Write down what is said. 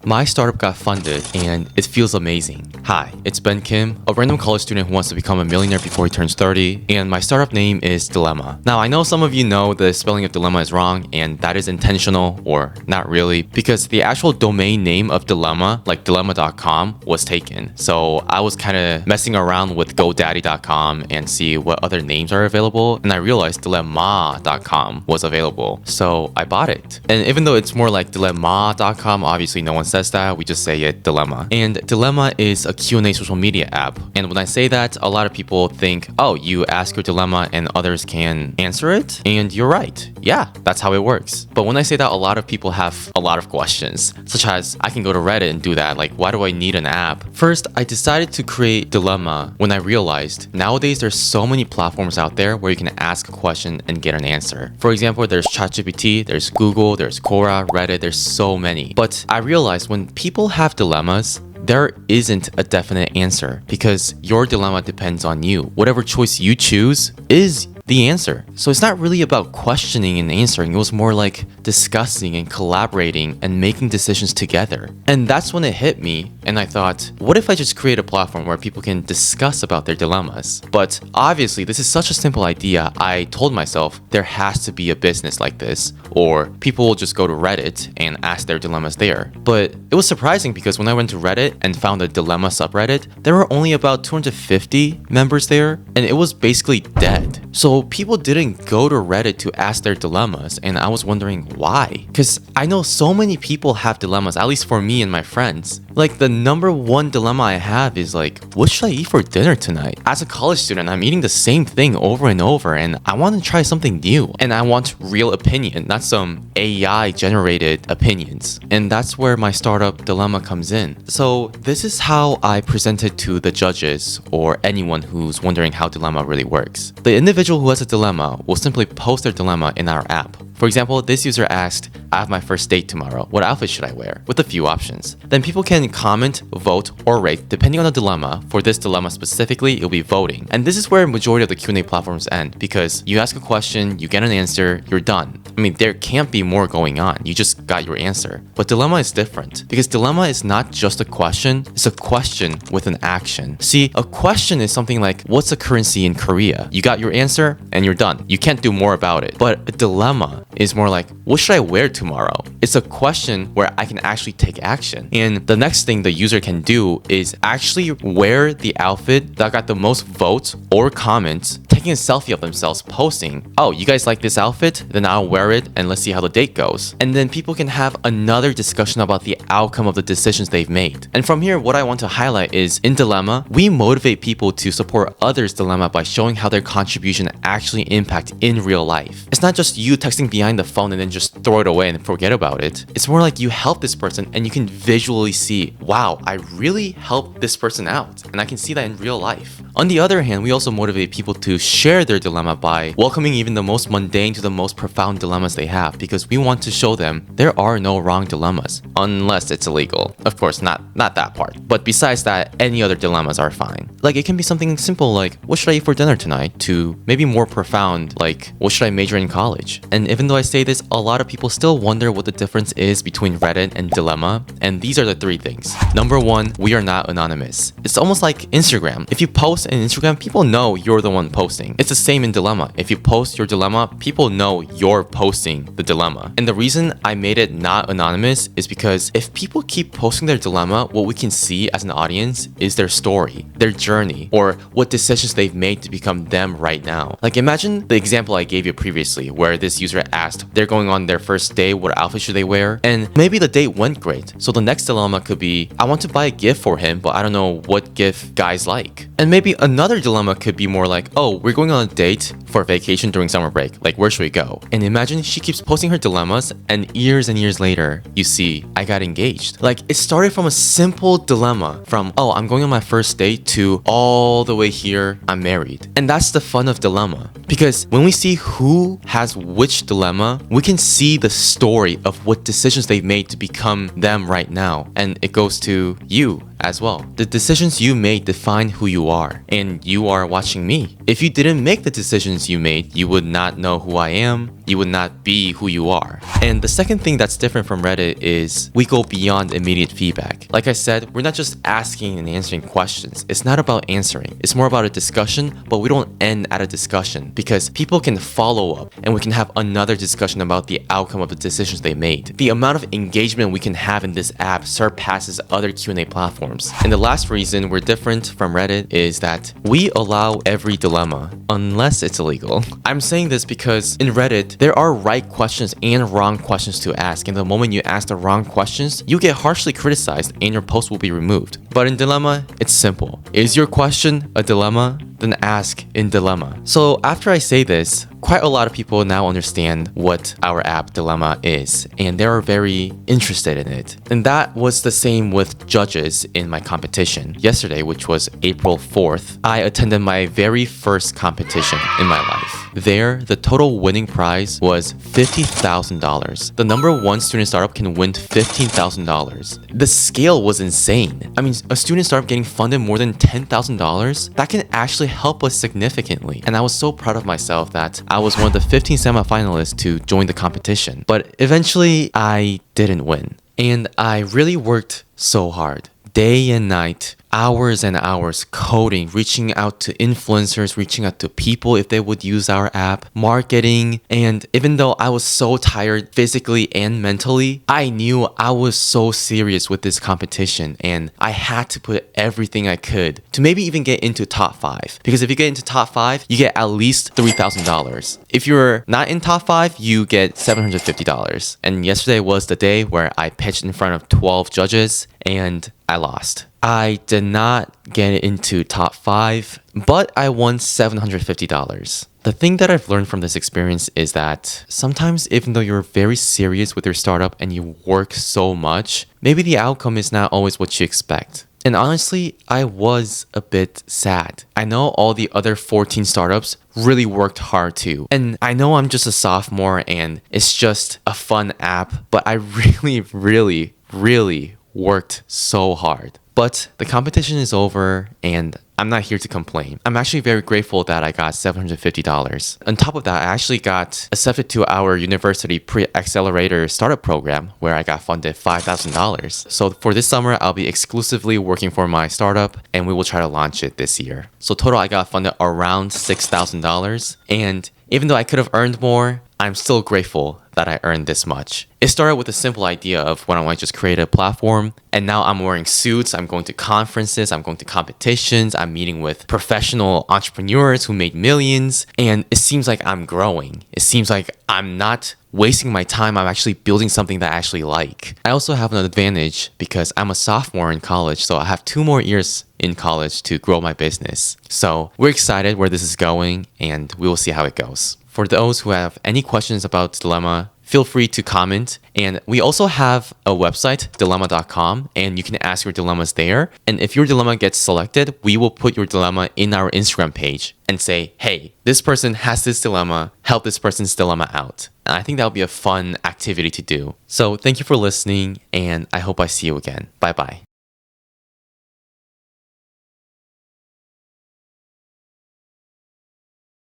My startup got funded and it feels amazing. Hi, it's Ben Kim, a random college student who wants to become a millionaire before he turns 30, and my startup name is DILEMAA. Now, I know some of you know the spelling of DILEMAA is wrong, and that is intentional, or not really, because the actual domain name of DILEMAA, like DILEMAA.com, was taken. So I was kind of messing around with GoDaddy.com and see what other names are available, and I realized DILEMAA.com was available. So I bought it. And even though it's more like DILEMAA.com, obviously no one says that, we just say it DILEMAA. And DILEMAA is a Q&A social media app. And when I say that, a lot of people think, oh, you ask your dilemma and others can answer it? And you're right. Yeah, that's how it works. But when I say that, a lot of people have a lot of questions, such as I can go to Reddit and do that. Like, why do I need an app? First, I decided to create DILEMAA when I realized nowadays there's so many platforms out there where you can ask a question and get an answer. For example, there's ChatGPT, there's Google, there's Quora, Reddit, there's so many. But I realized when people have dilemmas, there isn't a definite answer because your dilemma depends on you. Whatever choice you choose is the answer. So it's not really about questioning and answering. It was more like discussing and collaborating and making decisions together. And that's when it hit me and I thought, what if I just create a platform where people can discuss about their dilemmas? But obviously this is such a simple idea. I told myself there has to be a business like this, or people will just go to Reddit and ask their dilemmas there. But it was surprising because when I went to Reddit and found a dilemma subreddit, there were only about 250 members there and it was basically dead. So people didn't go to Reddit to ask their dilemmas, and I was wondering why. Because I know so many people have dilemmas, at least for me and my friends. Like, the number one dilemma I have is like, what should I eat for dinner tonight? As a college student, I'm eating the same thing over and over, and I want to try something new. And I want real opinion, not some AI generated opinions. And that's where my startup dilemma comes in. So this is how I present it to the judges or anyone who's wondering how dilemma really works. The individual who has a dilemma will simply post their dilemma in our app. For example, this user asked, I have my first date tomorrow. What outfit should I wear? With a few options. Then people can comment, vote, or rate depending on the dilemma. For this dilemma specifically, it'll be voting. And this is where majority of the Q&A platforms end because you ask a question, you get an answer, you're done. I mean, there can't be more going on. You just got your answer. But dilemma is different because dilemma is not just a question, it's a question with an action. See, a question is something like, what's the currency in Korea? You got your answer and you're done. You can't do more about it. But a dilemma is more like, what should I wear tomorrow? It's a question where I can actually take action. And the next thing the user can do is actually wear the outfit that got the most votes or comments, taking a selfie of themselves posting, oh, you guys like this outfit? Then I'll wear it and let's see how the date goes. And then people can have another discussion about the outcome of the decisions they've made. And from here, what I want to highlight is in Dilemma, we motivate people to support others' dilemma by showing how their contribution actually impact in real life. It's not just you texting behind the phone and then just throw it away and forget about it. It's more like you help this person and you can visually see, wow, I really helped this person out. And I can see that in real life. On the other hand, we also motivate people to share their dilemma by welcoming even the most mundane to the most profound dilemmas they have, because we want to show them there are no wrong dilemmas, unless it's illegal. Of course, not that part. But besides that, any other dilemmas are fine. Like, it can be something simple like, what should I eat for dinner tonight? To maybe more profound, like, what should I major in college? And even though I say this, a lot of people still wonder what the difference is between Reddit and Dilemma, and these are the three things. Number one, we are not anonymous. It's almost like Instagram. If you post in Instagram, people know you're the one posting. It's the same in Dilemma. If you post your dilemma, people know you're posting the dilemma. And the reason I made it not anonymous is because if people keep posting their dilemma, what we can see as an audience is their story, their journey, or what decisions they've made to become them right now. Like, imagine the example I gave you previously where this user asked they're going on their first date, what outfit should they wear? And maybe the date went great. So the next dilemma could be, I want to buy a gift for him, but I don't know what gift guys like. And maybe another dilemma could be more like, oh, we're going on a date for a vacation during summer break. Like, where should we go? And imagine she keeps posting her dilemmas and years later, you see, I got engaged. Like, it started from a simple dilemma from, oh, I'm going on my first date to all the way here, I'm married. And that's the fun of Dilemma. Because when we see who has which dilemma, we can see the story of what decisions they've made to become them right now. And it goes to you as well. The decisions you made define who you are, and you are watching me. If you didn't make the decisions you made, you would not know who I am, you would not be who you are. And the second thing that's different from Reddit is we go beyond immediate feedback. Like I said, we're not just asking and answering questions. It's not about answering. It's more about a discussion, but we don't end at a discussion because people can follow up and we can have another discussion about the outcome of the decisions they made. The amount of engagement we can have in this app surpasses other Q&A platforms. And the last reason we're different from Reddit is that we allow every dilemma, unless it's illegal. I'm saying this because in Reddit, there are right questions and wrong questions to ask. And the moment you ask the wrong questions, you get harshly criticized and your post will be removed. But in Dilemma, it's simple. Is your question a dilemma? Then ask in Dilemma. So after I say this, quite a lot of people now understand what our app Dilemma is, and they are very interested in it. And that was the same with judges in my competition. Yesterday, which was April 4th, I attended my very first competition in my life. There, the total winning prize was $50,000. The number one student startup can win $15,000. The scale was insane. I mean, a student startup getting funded more than $10,000, that can actually help us significantly. And I was so proud of myself that I was one of the 15 semifinalists to join the competition. But eventually, I didn't win. And I really worked so hard, day and night, hours and hours coding, reaching out to influencers, reaching out to people if they would use our app, marketing. And even though I was so tired physically and mentally, I knew I was so serious with this competition and I had to put everything I could to maybe even get into top 5. Because if you get into top 5, you get at least $3,000. If you're not in top 5, you get $750. And yesterday was the day where I pitched in front of 12 judges and I lost. I did not get into top 5, but I won $750. The thing that I've learned from this experience is that sometimes even though you're very serious with your startup and you work so much, maybe the outcome is not always what you expect. And honestly, I was a bit sad. I know all the other 14 startups really worked hard too. And I know I'm just a sophomore and it's just a fun app, but I really worked so hard. But the competition is over and I'm not here to complain. I'm actually very grateful that I got $750. On top of that, I actually got accepted to our university pre-accelerator startup program where I got funded $5,000. So for this summer, I'll be exclusively working for my startup and we will try to launch it this year. So total, I got funded around $6,000. And even though I could have earned more, I'm still grateful that I earned this much. It started with a simple idea of when I want to just create a platform, and now I'm wearing suits, I'm going to conferences, I'm going to competitions, I'm meeting with professional entrepreneurs who made millions, and it seems like I'm growing. It seems like I'm not wasting my time, I'm actually building something that I actually like. I also have an advantage because I'm a sophomore in college, so I have 2 more years in college to grow my business. So we're excited where this is going, and we will see how it goes. For those who have any questions about Dilemma, feel free to comment. And we also have a website, DILEMAA.com, and you can ask your dilemmas there. And if your dilemma gets selected, we will put your dilemma in our Instagram page and say, hey, this person has this dilemma, help this person's dilemma out. And I think that would be a fun activity to do. So thank you for listening, and I hope I see you again. Bye-bye.